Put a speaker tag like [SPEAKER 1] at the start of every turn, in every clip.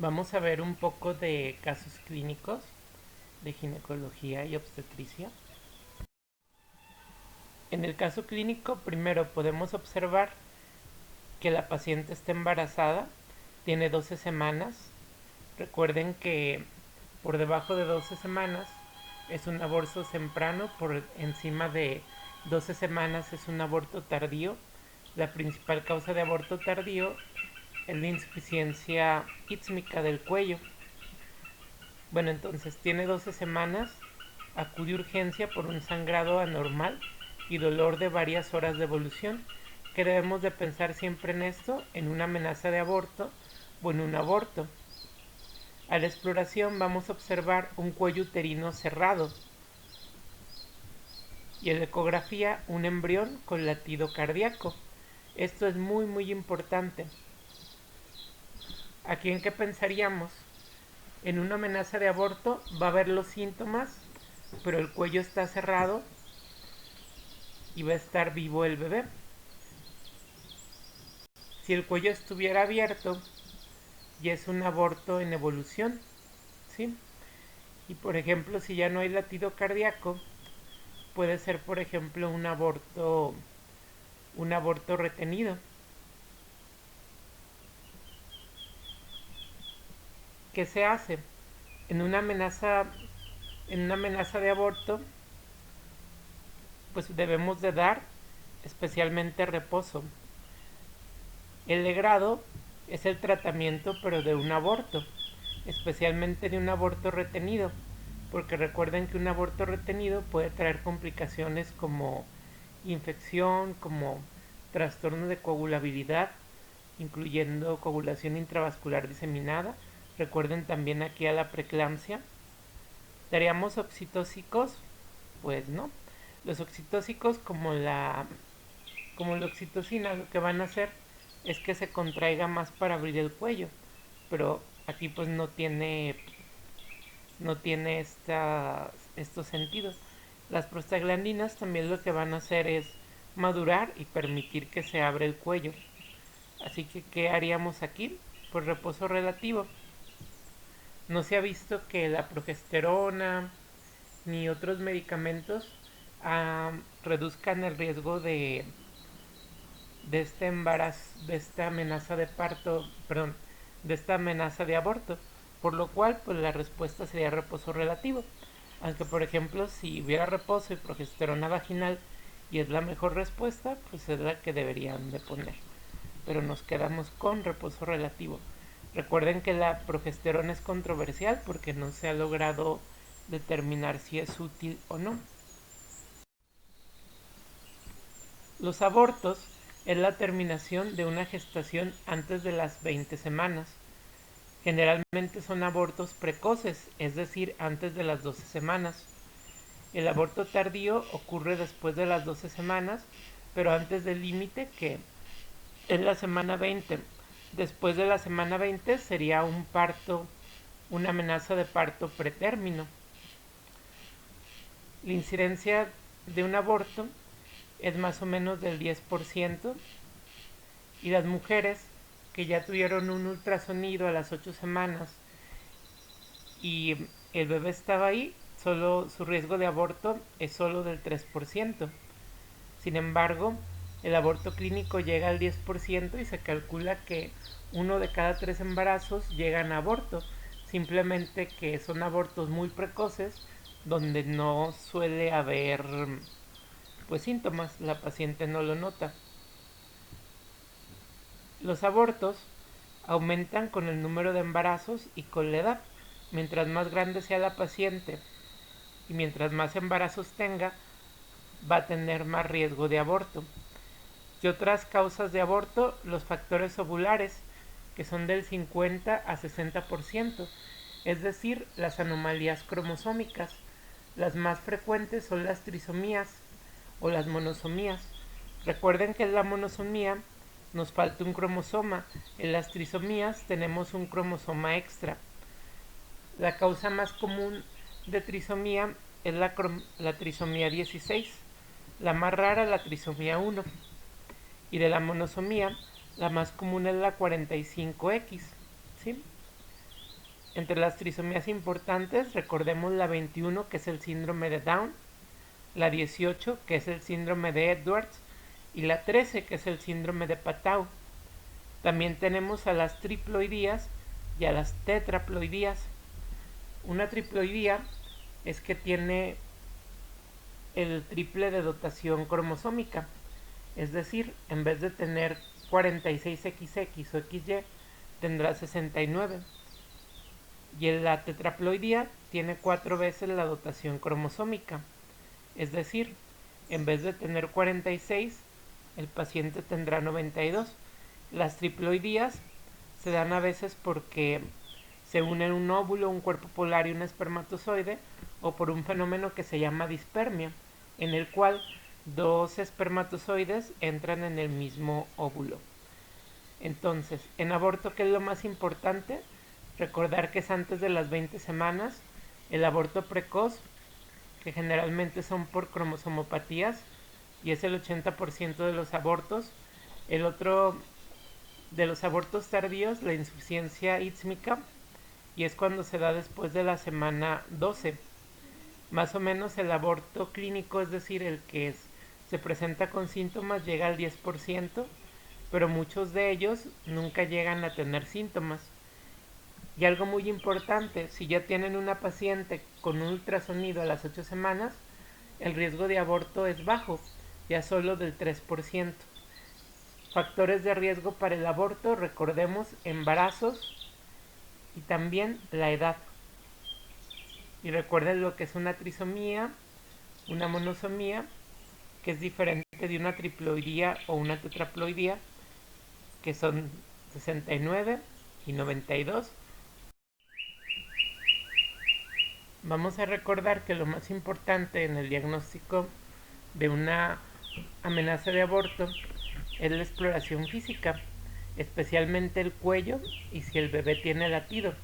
[SPEAKER 1] Vamos a ver un poco de casos clínicos de ginecología y obstetricia. En el caso clínico, primero podemos observar que la paciente está embarazada, tiene 12 semanas. Recuerden que por debajo de 12 semanas es un aborto temprano, por encima de 12 semanas es un aborto tardío. La principal causa de aborto tardío es la insuficiencia ísmica del cuello. Bueno, entonces tiene 12 semanas, acude a urgencia por un sangrado anormal y dolor de varias horas de evolución. ¿Qué debemos de pensar siempre en esto? En una amenaza de aborto o en un aborto. A la exploración vamos a observar un cuello uterino cerrado y en la ecografía un embrión con latido cardíaco. Esto es muy importante. ¿Aquí en qué pensaríamos? En una amenaza de aborto va a haber los síntomas, pero el cuello está cerrado y va a estar vivo el bebé. Si el cuello estuviera abierto, ya es un aborto en evolución, ¿sí? Y por ejemplo, si ya no hay latido cardíaco, puede ser por ejemplo un aborto retenido. ¿Qué se hace? En una amenaza, en una amenaza de aborto, pues debemos de dar especialmente reposo. El legrado es el tratamiento pero de un aborto, especialmente de un aborto retenido, porque recuerden que un aborto retenido puede traer complicaciones como infección, como trastorno de coagulabilidad, incluyendo coagulación intravascular diseminada. Recuerden también aquí a la preeclampsia. ¿Daríamos oxitóxicos? Pues no. Los oxitóxicos como la oxitocina lo que van a hacer es que se contraiga más para abrir el cuello, pero aquí pues no tiene estos sentidos. Las prostaglandinas también lo que van a hacer es madurar y permitir que se abra el cuello. Así que, ¿qué haríamos aquí? Pues reposo relativo. No se ha visto que la progesterona ni otros medicamentos reduzcan el riesgo de este embarazo, de esta amenaza de parto, perdón, de esta amenaza de aborto, por lo cual pues la respuesta sería reposo relativo. Aunque por ejemplo si hubiera reposo y progesterona vaginal y es la mejor respuesta, pues es la que deberían de poner. Pero nos quedamos con reposo relativo. Recuerden que la progesterona es controversial porque no se ha logrado determinar si es útil o no. Los abortos es la terminación de una gestación antes de las 20 semanas. Generalmente son abortos precoces, es decir, antes de las 12 semanas. El aborto tardío ocurre después de las 12 semanas, pero antes del límite que es la semana 20. Después de la semana 20 sería un parto, una amenaza de parto pretérmino. La incidencia de un aborto es más o menos del 10%, y las mujeres que ya tuvieron un ultrasonido a las 8 semanas y el bebé estaba ahí, solo su riesgo de aborto es solo del 3%. Sin embargo, el aborto clínico llega al 10% y se calcula que uno de cada 3 embarazos llegan a aborto, simplemente que son abortos muy precoces donde no suele haber pues síntomas, la paciente no lo nota. Los abortos aumentan con el número de embarazos y con la edad. Mientras más grande sea la paciente y mientras más embarazos tenga, va a tener más riesgo de aborto. Y otras causas de aborto, los factores ovulares, que son del 50 a 60%, es decir, las anomalías cromosómicas. Las más frecuentes son las trisomías o las monosomías. Recuerden que en la monosomía nos falta un cromosoma. En las trisomías tenemos un cromosoma extra. La causa más común de trisomía es la trisomía 16, la más rara la trisomía 1, y de la monosomía la más común es la 45X, ¿sí? Entre las trisomías importantes recordemos la 21, que es el síndrome de Down, la 18, que es el síndrome de Edwards, y la 13, que es el síndrome de Patau. También tenemos a las triploidías y a las tetraploidías. Una triploidía es que tiene el triple de dotación cromosómica, es decir, en vez de tener 46XX o XY, tendrá 69. Y en la tetraploidía tiene 4 veces la dotación cromosómica, es decir, en vez de tener 46, el paciente tendrá 92. Las triploidías se dan a veces porque se unen un óvulo, un cuerpo polar y un espermatozoide, o por un fenómeno que se llama dispermia, en el cual dos espermatozoides entran en el mismo óvulo. Entonces, en aborto, ¿qué es lo más importante? Recordar que es antes de las 20 semanas. El aborto precoz, que generalmente son por cromosomopatías, y es el 80% de los abortos. El otro de los abortos tardíos, la insuficiencia ísmica, y es cuando se da después de la semana 12. Más o menos el aborto clínico, es decir, el que se presenta con síntomas, llega al 10%, pero muchos de ellos nunca llegan a tener síntomas. Y algo muy importante, si ya tienen una paciente con un ultrasonido a las 8 semanas, el riesgo de aborto es bajo, ya solo del 3%. Factores de riesgo para el aborto, recordemos embarazos y también la edad. Y recuerden lo que es una trisomía, una monosomía, que es diferente de una triploidía o una tetraploidía, que son 69 y 92. Vamos a recordar que lo más importante en el diagnóstico de una amenaza de aborto es la exploración física, especialmente el cuello y si el bebé tiene latido.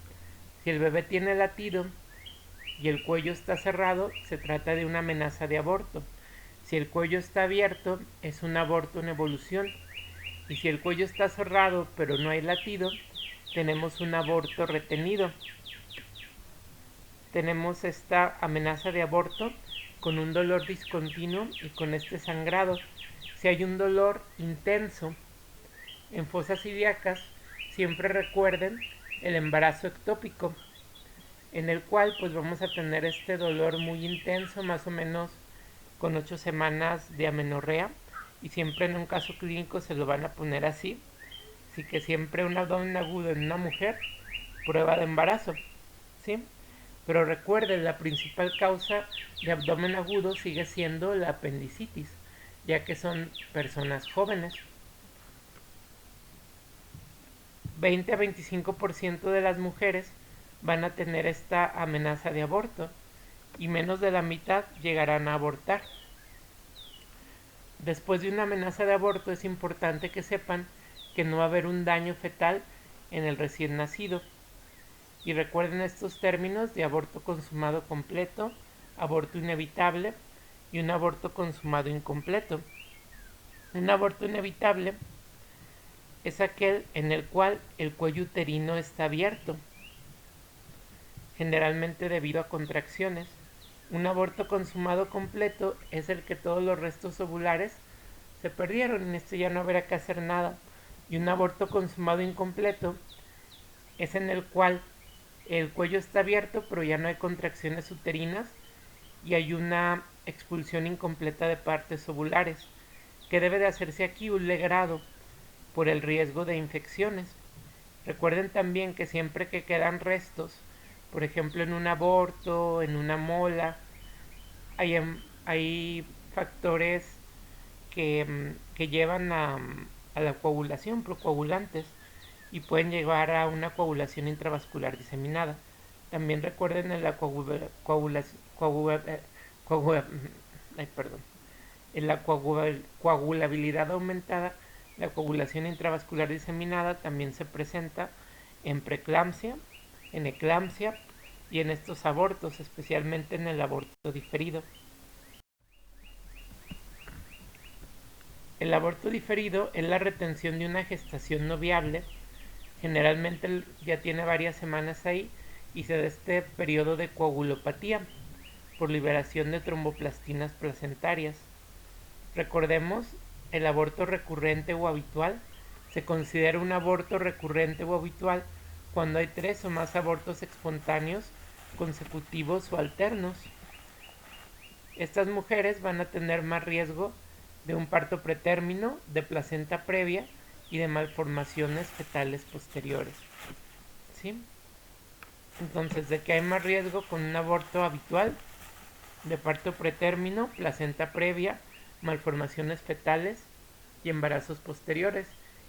[SPEAKER 1] Si el bebé tiene latido y el cuello está cerrado, se trata de una amenaza de aborto. Si el cuello está abierto, es un aborto en evolución. Y si el cuello está cerrado pero no hay latido, tenemos un aborto retenido. Tenemos esta amenaza de aborto con un dolor discontinuo y con este sangrado. Si hay un dolor intenso en fosas ilíacas, siempre recuerden el embarazo ectópico, en el cual pues vamos a tener este dolor muy intenso, más o menos con 8 semanas de amenorrea, y siempre en un caso clínico se lo van a poner así. Así que siempre un abdomen agudo en una mujer, prueba de embarazo, ¿sí? Pero recuerden, la principal causa de abdomen agudo sigue siendo la apendicitis, ya que son personas jóvenes. 20 a 25% de las mujeres van a tener esta amenaza de aborto y menos de la mitad llegarán a abortar. Después de una amenaza de aborto es importante que sepan que no va a haber un daño fetal en el recién nacido. Y recuerden estos términos de aborto consumado completo, aborto inevitable y un aborto consumado incompleto. Un aborto inevitable es aquel en el cual el cuello uterino está abierto, generalmente debido a contracciones. Un aborto consumado completo es el que todos los restos ovulares se perdieron, en esto ya no habrá que hacer nada. Y un aborto consumado incompleto es en el cual el cuello está abierto pero ya no hay contracciones uterinas y hay una expulsión incompleta de partes ovulares, que debe de hacerse aquí un legrado por el riesgo de infecciones. Recuerden también que siempre que quedan restos, por ejemplo en un aborto, en una mola, hay factores que llevan a la coagulación, procoagulantes, y pueden llevar a una coagulación intravascular diseminada. También recuerden en la coagulabilidad aumentada, la coagulación intravascular diseminada también se presenta en preeclampsia, en eclampsia y en estos abortos, especialmente en el aborto diferido. El aborto diferido es la retención de una gestación no viable, generalmente ya tiene varias semanas ahí, y se da este periodo de coagulopatía por liberación de tromboplastinas placentarias. Recordemos, el aborto recurrente o habitual se considera un aborto recurrente o habitual cuando hay 3 o más abortos espontáneos consecutivos o alternos. Estas mujeres van a tener más riesgo de un parto pretérmino, de placenta previa y de malformaciones fetales posteriores. ¿Sí? Entonces, ¿de qué hay más riesgo con un aborto habitual? De parto pretérmino, placenta previa, malformaciones fetales y embarazos posteriores.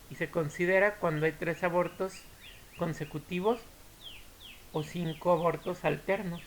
[SPEAKER 1] Y se considera cuando hay 3 abortos consecutivos o 5 abortos alternos.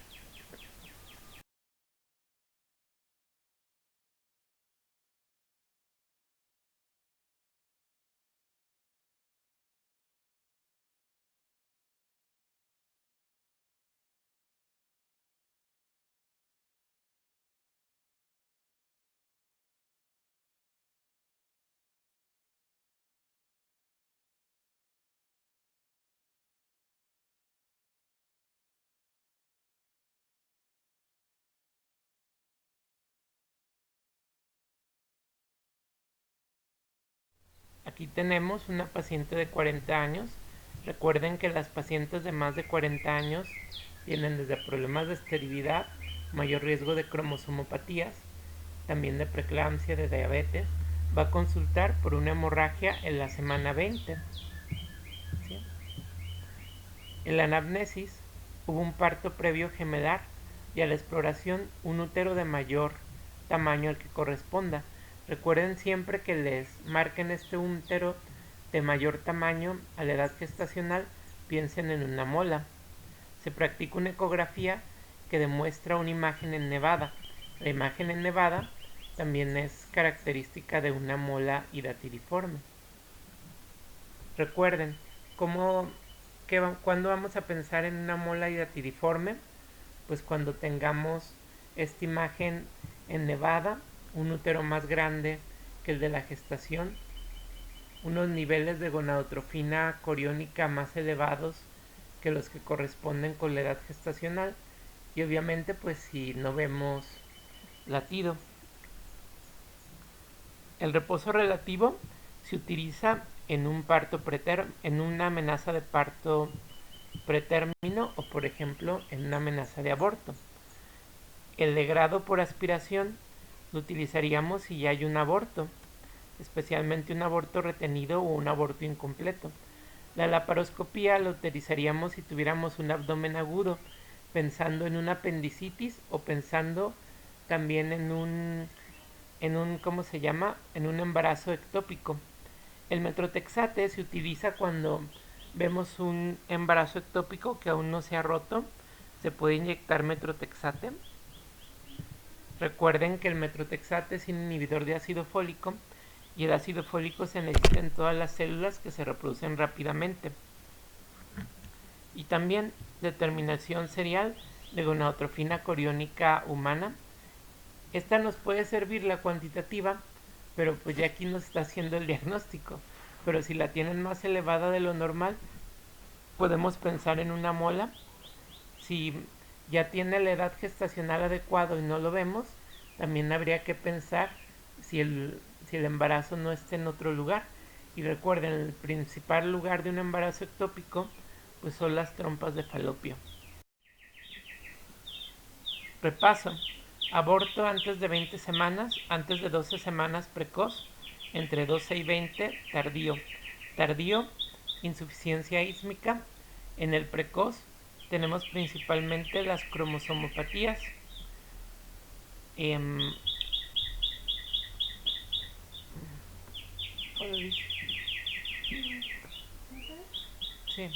[SPEAKER 1] Aquí tenemos una paciente de 40 años. Recuerden que las pacientes de más de 40 años tienen desde problemas de esterilidad, mayor riesgo de cromosomopatías, también de preeclampsia, de diabetes. Va a consultar por una hemorragia en la semana 20. ¿Sí? En la anamnesis hubo un parto previo gemelar y a la exploración un útero de mayor tamaño al que corresponda. Recuerden siempre que les marquen este útero de mayor tamaño a la edad gestacional, piensen en una mola. Se practica una ecografía que demuestra una imagen ennevada. La imagen ennevada también es característica de una mola hidatiriforme. Recuerden, ¿cómo, ¿cuándo vamos a pensar en una mola hidatiriforme? Pues cuando tengamos esta imagen ennevada, un útero más grande que el de la gestación, unos niveles de gonadotrofina coriónica más elevados que los que corresponden con la edad gestacional, y obviamente pues si no vemos latido. El reposo relativo se utiliza en un parto en una amenaza de parto pretérmino o por ejemplo en una amenaza de aborto. El legrado por aspiración lo utilizaríamos si ya hay un aborto, especialmente un aborto retenido o un aborto incompleto. La laparoscopía la utilizaríamos si tuviéramos un abdomen agudo, pensando en una apendicitis o pensando también ¿cómo se llama? En un embarazo ectópico. El metrotexate se utiliza cuando vemos un embarazo ectópico que aún no se ha roto. Se puede inyectar metrotexate. Recuerden que el metrotexate es inhibidor de ácido fólico y el ácido fólico se necesita en todas las células que se reproducen rápidamente. Y también determinación serial de gonadotrofina coriónica humana. Esta nos puede servir la cuantitativa, pero pues ya aquí nos está haciendo el diagnóstico. Pero si la tienen más elevada de lo normal, podemos pensar en una mola. Si ya tiene la edad gestacional adecuada y no lo vemos, también habría que pensar si el embarazo no está en otro lugar. Y recuerden, el principal lugar de un embarazo ectópico pues son las trompas de falopio. Repaso. Aborto antes de 20 semanas, antes de 12 semanas precoz, entre 12 y 20 tardío. Tardío, insuficiencia ísmica. En el precoz tenemos principalmente las cromosomopatías. Sí.